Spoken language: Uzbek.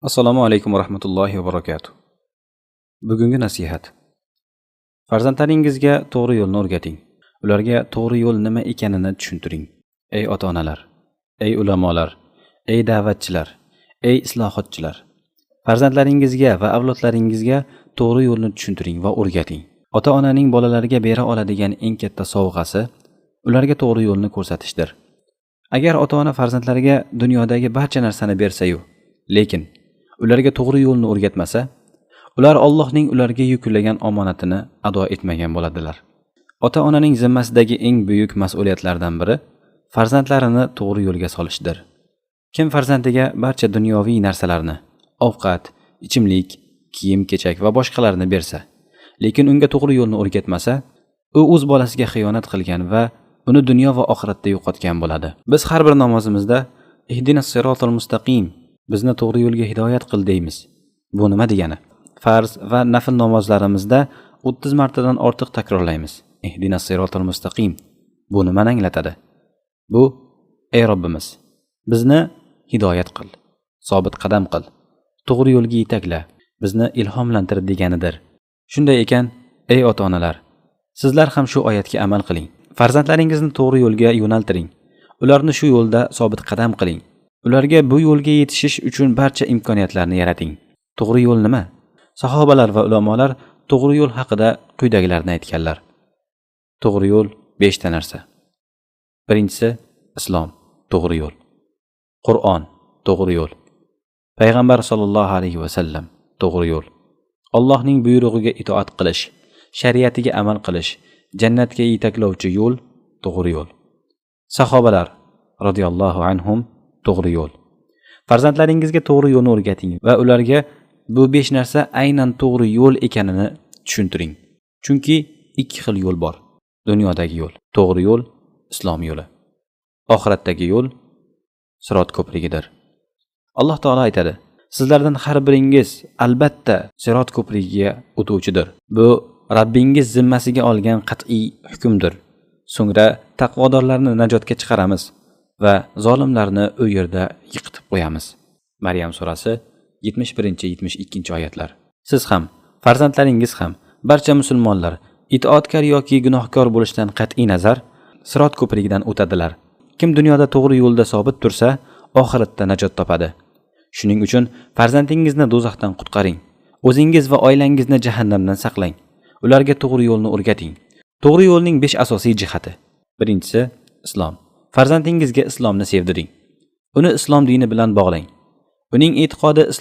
Assalomu alaykum va rahmatullohi va barakatuh. Bugungi nasihat. Farzandlaringizga to'g'ri yo'lni o'rgating. Ularga to'g'ri yo'l nima ekanini tushuntiring. Ey ota-onalar, ey ulamolar, ey da'vatchilar, ey islohotchilar. Farzandlaringizga va avlodlaringizga to'g'ri yo'lni tushuntiring va o'rgating. Ota-onaning bolalariga bera oladigan eng katta sovg'asi ularga to'g'ri yo'lni ko'rsatishdir. Agar ota-ona farzandlariga dunyodagi barcha narsani bersa-yu, lekin ularga to'g'ri yo'lni o'rgatmasa, ular Allohning ularga yuklagan omonatini ado etmagan bo'ladilar. Ota-onaning zimmasidagi eng buyuk mas'uliyatlardan biri farzandlarini to'g'ri yo'lga solishdir. Kim farzandiga barcha dunyoviy narsalarni, ovqat, ichimlik, kiyim-kechak va boshqalarni bersa, lekin unga to'g'ri yo'lni o'rgatmasa, u o'z bolasiga xiyonat qilgan va uni dunyo va oxiratda yo'qotgan bo'ladi. Biz har bir namozimizda ihdinas sirotal mustaqim, bizni to'g'ri yo'lga hidoyat qil deymiz. Bu nima degani? Farz va nafl namozlarimizda 30 martadan ortiq takrorlaymiz. Ihdinas sirotal mustaqim. Bu nimani anglatadi? Bu ey Robbimiz, bizni hidoyat qil, sobit qadam qil, to'g'ri yo'lga yetakla, bizni ilhomlantir deganidir. Shunday ekan, ey ota-onalar, sizlar ham shu oyatga amal qiling. Farzandlaringizni to'g'ri yo'lga yo'naltiring. Ularni shu yo'lda sobit qadam qiling. Ularga bu yo'lga yetishish uchun barcha imkoniyatlarni yarating. To'g'ri yo'l nima? Sahobalar va ulamolar to'g'ri yo'l haqida quyidagilarni aytganlar. To'g'ri yo'l 5 ta narsa. Birinchisi islom, to'g'ri yo'l. Qur'on, to'g'ri yo'l. Payg'ambar sollallohu alayhi va sallam, to'g'ri yo'l. Allohning buyrug'iga itoat qilish, shariatiga amal qilish, jannatga yetaklovchi yo'l, to'g'ri yo'l. Sahobalar radhiyallohu anhum, to'g'ri yo'l. Farzandlaringizga to'g'ri yo'lni o'rgating va ularga bu 5 narsa aynan to'g'ri yo'l ekanini tushuntiring. Chunki ikki xil yo'l bor. Dunyodagi yo'l, to'g'ri yo'l, islom yo'li. Oxiratdagi yo'l sirot ko'prigidir. Alloh taolo aytadi: "Sizlardan har biringiz albatta sirot ko'prigiga o'tuvchidir. Bu Rabbingiz zimmasiga olgan qat'iy hukmdir. So'ngra taqvodorlarni najotga chiqaramiz va zolimlarni u yerda yiqitib qo'yamiz." Maryam surasi 71-72 oyatlar. Siz ham, farzandlaringiz ham, barcha musulmonlar itoatkor yoki gunohkor bo'lishdan qat'iy nazar sirot ko'prigidan o'tadilar. Kim dunyoda to'g'ri yo'lda sobit tursa, oxiratda najot topadi. Shuning uchun farzandingizni do'zaxdan qutqaring. O'zingiz va oilangizni jahannamdan saqlang. Ularga to'g'ri yo'lni o'rgating. To'g'ri yo'lning 5 asosiy jihati. Birinchisi islom. Farzandingizga islomni sevdiring. Uni islom dini bilan bog'lang. Uning e'tiqodi islom